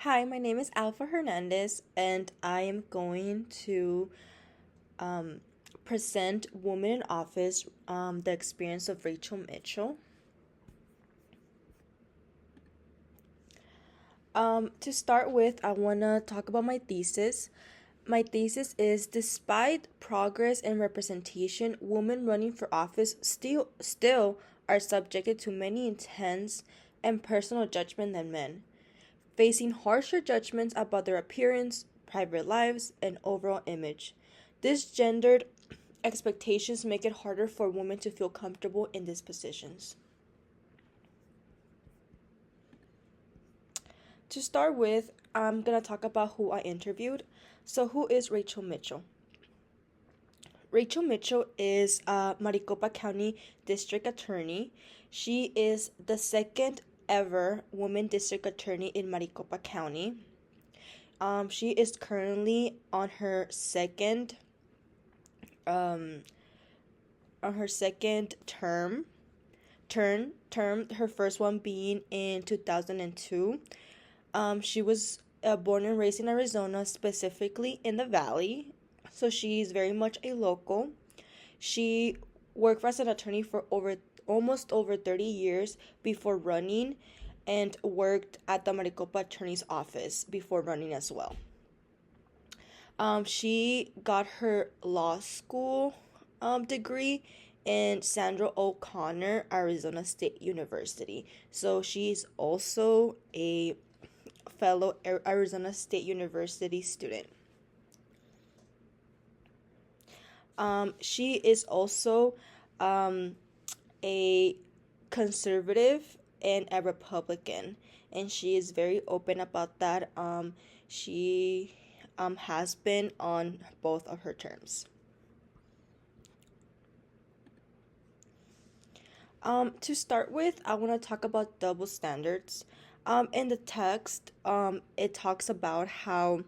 Hi, my name is Alpha Hernandez, and I am going to um, present Women in Office, the experience of Rachel Mitchell. To start with, I want to talk about my thesis. My thesis is despite progress and representation, women running for office still are subjected to many intense and personal judgment than men, facing harsher judgments about their appearance, private lives, and overall image. These gendered expectations make it harder for women to feel comfortable in these positions. To start with, I'm going to talk about who I interviewed. So, who is Rachel Mitchell? Rachel Mitchell is a Maricopa County District Attorney. She is the second ever woman district attorney in Maricopa County. She is currently um, on her second term. Her first one being in 2002. She was born and raised in Arizona, specifically in the Valley, so she's very much a local. She worked as an attorney for almost over 30 years before running, and worked at the Maricopa Attorney's Office before running as well. She got her law school degree in Sandra O'Connor, Arizona State University. So she's also a fellow Arizona State University student. She is also a conservative and a Republican, and she is very open about that. She has been on both of her terms. To start with, I want to talk about double standards. In the text, it talks about how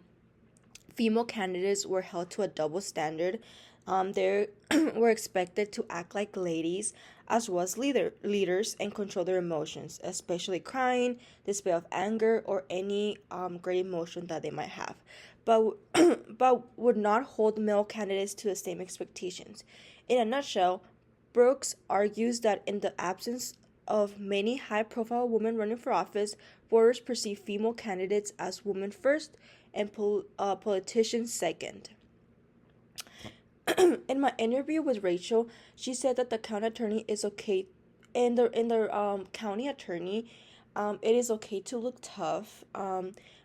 female candidates were held to a double standard. They were expected to act like ladies as well as leaders and control their emotions, especially crying, display of anger, or any great emotion that they might have. But, but would not hold male candidates to the same expectations. In a nutshell, Brooks argues that in the absence of many high profile women running for office, voters perceive female candidates as women first and politicians second. In my interview with Rachel, she said that the county attorney is okay. In the county attorney, it is okay to look tough,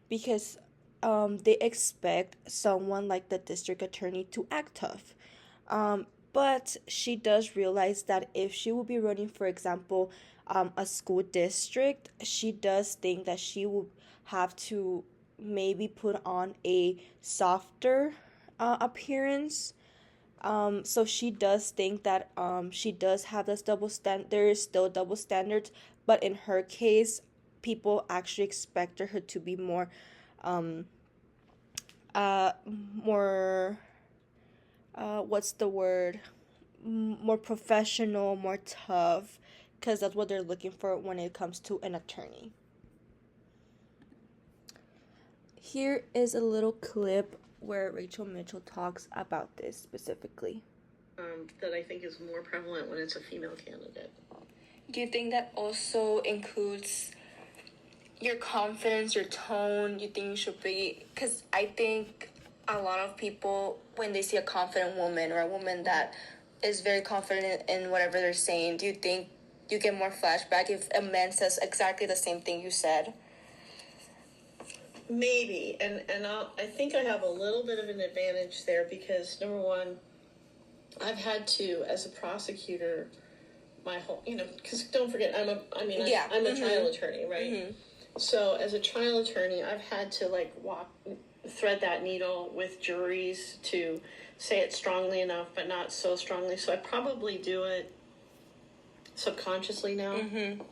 because they expect someone like the district attorney to act tough. But she does realize that if she will be running, for example, a school district, she does think that she will have to maybe put on a softer appearance. So she does think that she does have this there is still double standards, but in her case, people actually expect her to be um, uh, more, what's the word? More professional, more tough, because that's what they're looking for when it comes to an attorney. Here is a little clip where Rachel Mitchell talks about this specifically. That I think is more prevalent when it's a female candidate. Do you think that also includes your confidence, your tone? You think you should be? Because I think a lot of people, when they see a confident woman or a woman that is very confident in whatever they're saying, do you think you get more flashback if a man says exactly the same thing you said? Maybe, and I think I have a little bit of an advantage there because, number one, I've had to, as a prosecutor, my whole, because don't forget, I'm a trial attorney, right? Mm-hmm. So as a trial attorney, I've had to thread that needle with juries to say it strongly enough, but not so strongly. So I probably do it subconsciously now. Mm-hmm.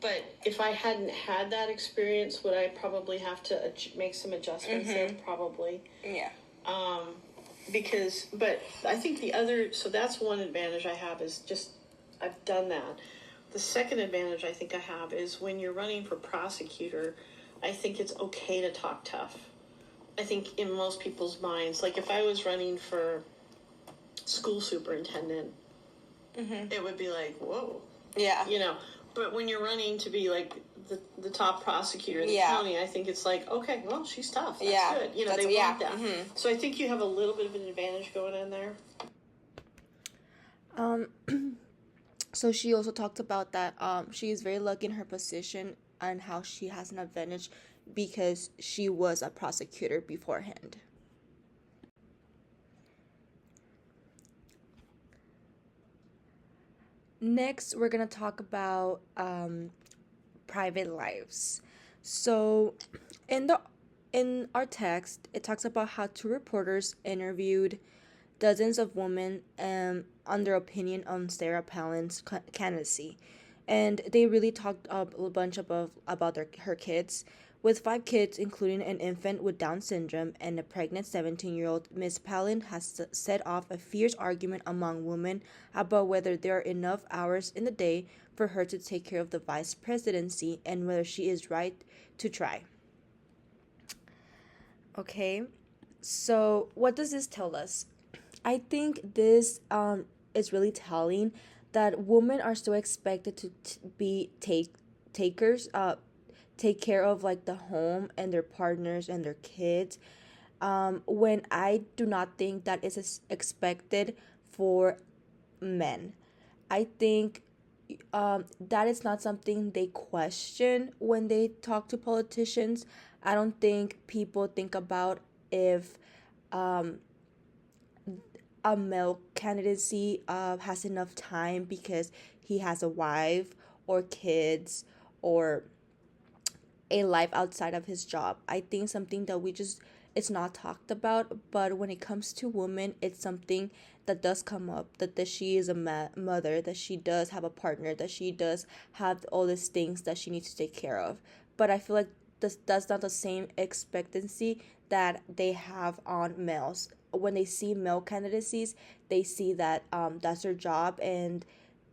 But if I hadn't had that experience, would I probably have to make some adjustments there? Probably. Yeah. But I think so that's one advantage I have is just, I've done that. The second advantage I think I have is when you're running for prosecutor, I think it's okay to talk tough. I think in most people's minds, like if I was running for school superintendent, it would be like, whoa. Yeah. You know, but when you're running to be like the top prosecutor in the county, I think it's like, okay, well, she's tough. That's good. You know, they want that. So I think you have a little bit of an advantage going in there. So she also talked about that she is very lucky in her position and how she has an advantage because she was a prosecutor beforehand. Next, we're going to talk about private lives. So in our text, it talks about how two reporters interviewed dozens of women on their opinion on Sarah Palin's candidacy. And they really talked a bunch about her kids. With 5 kids, including an infant with Down syndrome and a pregnant 17-year-old, Ms. Palin has set off a fierce argument among women about whether there are enough hours in the day for her to take care of the vice presidency and whether she is right to try. Okay, so what does this tell us? I think this is really telling that women are still expected to be takers, take care of like the home and their partners and their kids. When I do not think that is expected for men. I think that is not something they question when they talk to politicians. I don't think people think about if a male candidacy has enough time because he has a wife or kids or a life outside of his job. I think something that it's not talked about, but when it comes to women, it's something that does come up, that she is a mother, that she does have a partner, that she does have all these things that she needs to take care of. But I feel like that's not the same expectancy that they have on males. When they see male candidacies, they see that that's their job and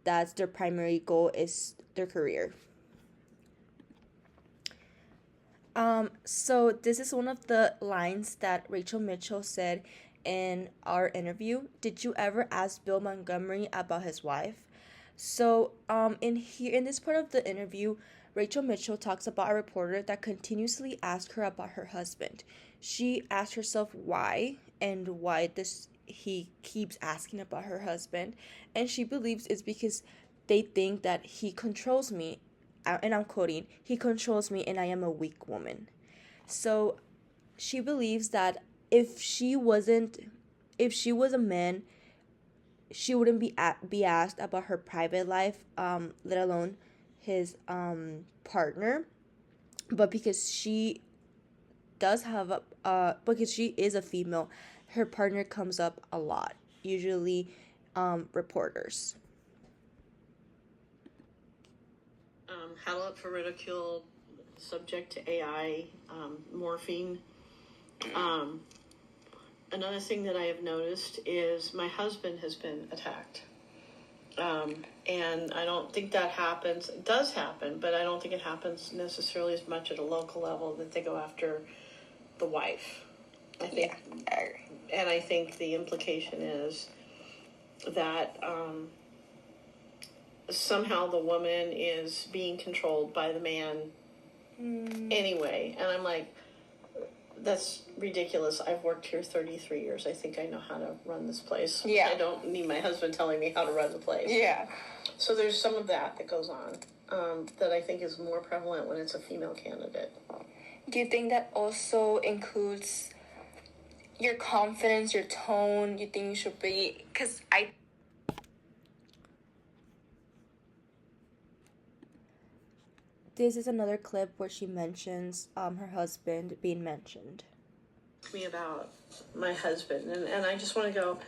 that's their primary goal is their career. So this is one of the lines that Rachel Mitchell said in our interview. Did you ever ask Bill Montgomery about his wife? So in this part of the interview, Rachel Mitchell talks about a reporter that continuously asked her about her husband. She asked herself why and why he keeps asking about her husband, and she believes it's because they think that he controls me, and I'm quoting, he controls me and I am a weak woman. So she believes that if she was a man, she wouldn't be asked about her private life, let alone his partner. But because she does have because she is a female, her partner comes up a lot, usually reporters. Held up for ridicule, subject to AI, morphine. Another thing that I have noticed is my husband has been attacked. And I don't think that happens. It does happen, but I don't think it happens necessarily as much at a local level that they go after the wife. I think, I agree. And I think the implication is that somehow the woman is being controlled by the man anyway. And I'm like, that's ridiculous. I've worked here 33 years. I think I know how to run this place. Yeah. I don't need my husband telling me how to run the place. Yeah. So there's some of that goes on that I think is more prevalent when it's a female candidate. Do you think that also includes your confidence, your tone? You think you should be... Because This is another clip where she mentions her husband being mentioned. Me about my husband, and I just want to go,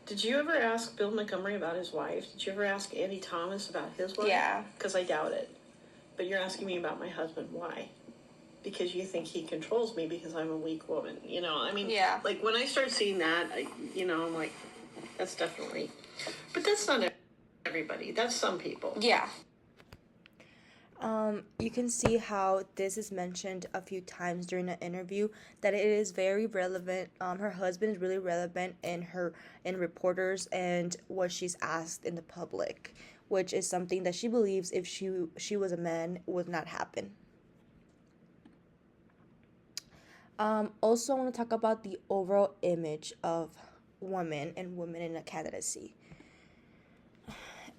did you ever ask Bill Montgomery about his wife? Did you ever ask Andy Thomas about his wife? Yeah. Because I doubt it. But you're asking me about my husband. Why? Because you think he controls me because I'm a weak woman. You know, I mean, yeah. Like when I start seeing that, I'm like, that's definitely... But that's not everybody. That's some people. Yeah. You can see how this is mentioned a few times during the interview, that it is very relevant. Her husband is really relevant in reporters and what she's asked in the public, which is something that she believes if she was a man would not happen. Also, I want to talk about the overall image of women and women in a candidacy.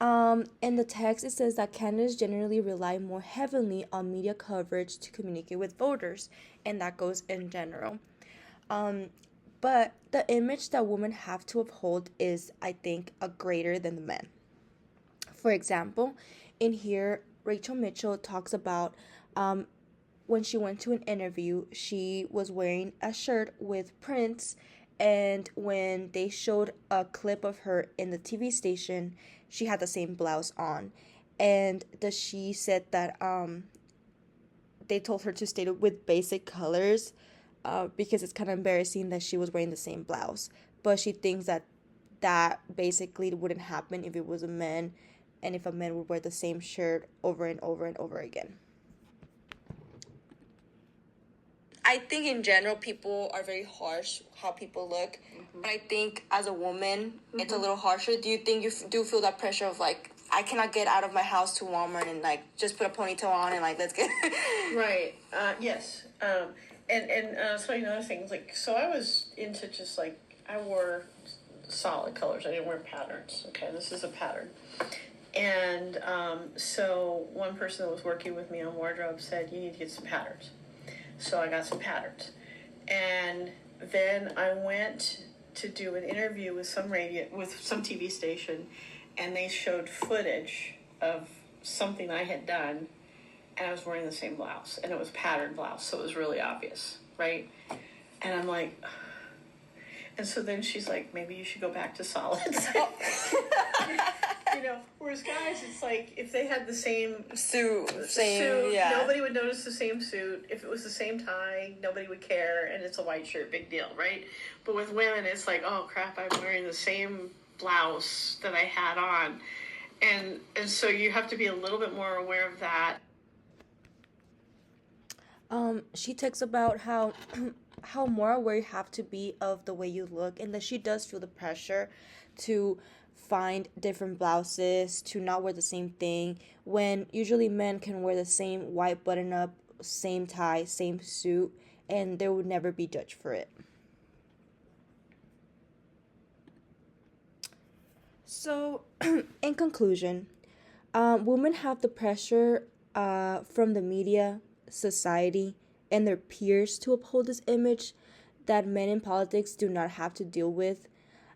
In the text, it says that candidates generally rely more heavily on media coverage to communicate with voters, and that goes in general. But the image that women have to uphold is, I think, a greater than the men. For example, in here, Rachel Mitchell talks about when she went to an interview, she was wearing a shirt with Prince, and when they showed a clip of her in the TV station, she had the same blouse on. And she said that they told her to stay with basic colors because it's kind of embarrassing that she was wearing the same blouse. But she thinks that that basically wouldn't happen if it was a man, and if a man would wear the same shirt over and over and over again. I think in general people are very harsh how people look. But I think as a woman, it's a little harsher. Do you think you do feel that pressure of like, I cannot get out of my house to Walmart and like just put a ponytail on and like let's get Right. Yes. So another thing, like, so I was into just like, I wore solid colors. I didn't wear patterns. Okay, this is a pattern. And so one person that was working with me on wardrobe said, you need to get some patterns. So I got some patterns. And then I went to do an interview with some TV station, and they showed footage of something I had done, and I was wearing the same blouse, and it was patterned blouse, so it was really obvious, right? And I'm like, and so then she's like, maybe you should go back to solids. Whereas guys, it's like if they had the same suit, yeah. Nobody would notice the same suit. If it was the same tie, nobody would care, and it's a white shirt, big deal, right? But with women, it's like, oh crap, I'm wearing the same blouse that I had on, and so you have to be a little bit more aware of that. She talks about how how more aware you have to be of the way you look, and that she does feel the pressure to find different blouses, to not wear the same thing, when usually men can wear the same white button up, same tie, same suit, and they would never be judged for it. So, in conclusion, women have the pressure from the media, society, and their peers to uphold this image that men in politics do not have to deal with.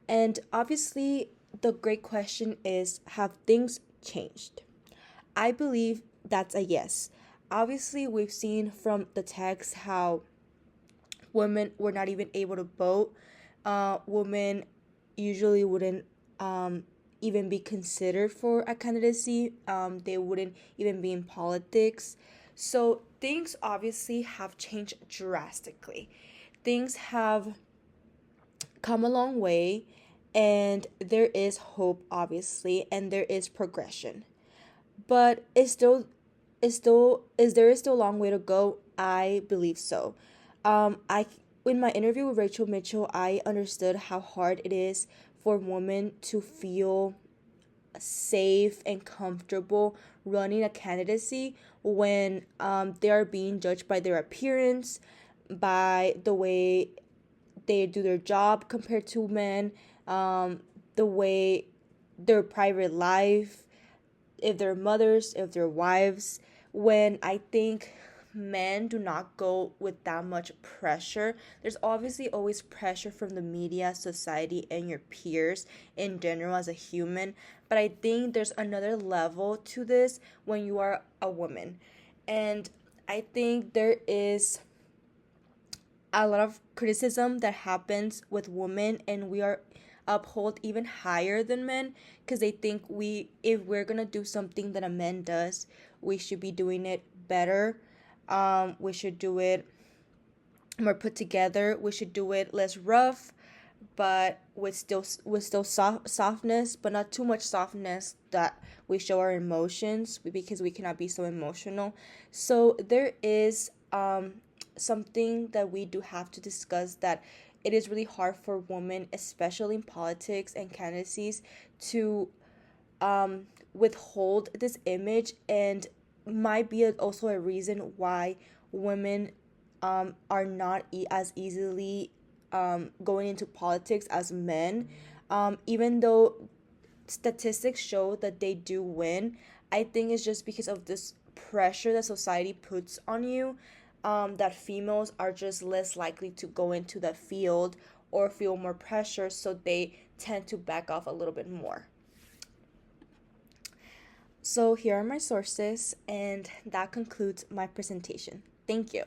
And obviously, the great question is, have things changed? I believe that's a yes. Obviously, we've seen from the text how women were not even able to vote. Women usually wouldn't even be considered for a candidacy. They wouldn't even be in politics. So things obviously have changed drastically. Things have come a long way, and there is hope, obviously, and there is progression. But there is still a long way to go. I believe so. I In my interview with Rachel Mitchell, I understood how hard it is for women to feel safe and comfortable running a candidacy when they are being judged by their appearance, by the way they do their job compared to men, the way their private life, if they're mothers, if they're wives, when I think men do not go with that much pressure. There's obviously always pressure from the media, society, and your peers in general as a human, but I think there's another level to this when you are a woman. And I think there is a lot of criticism that happens with women, and we are upheld even higher than men because they think if we're gonna do something that a man does, we should be doing it better. We should do it more put together. We should do it less rough, but with still softness, but not too much softness that we show our emotions, because we cannot be so emotional. So there is something that we do have to discuss, that it is really hard for women, especially in politics and candidacies, to withhold this image, and might be also a reason why women are not as easily going into politics as men. Even though statistics show that they do win, I think it's just because of this pressure that society puts on you, that females are just less likely to go into the field or feel more pressure, so they tend to back off a little bit more. So here are my sources, and that concludes my presentation. Thank you.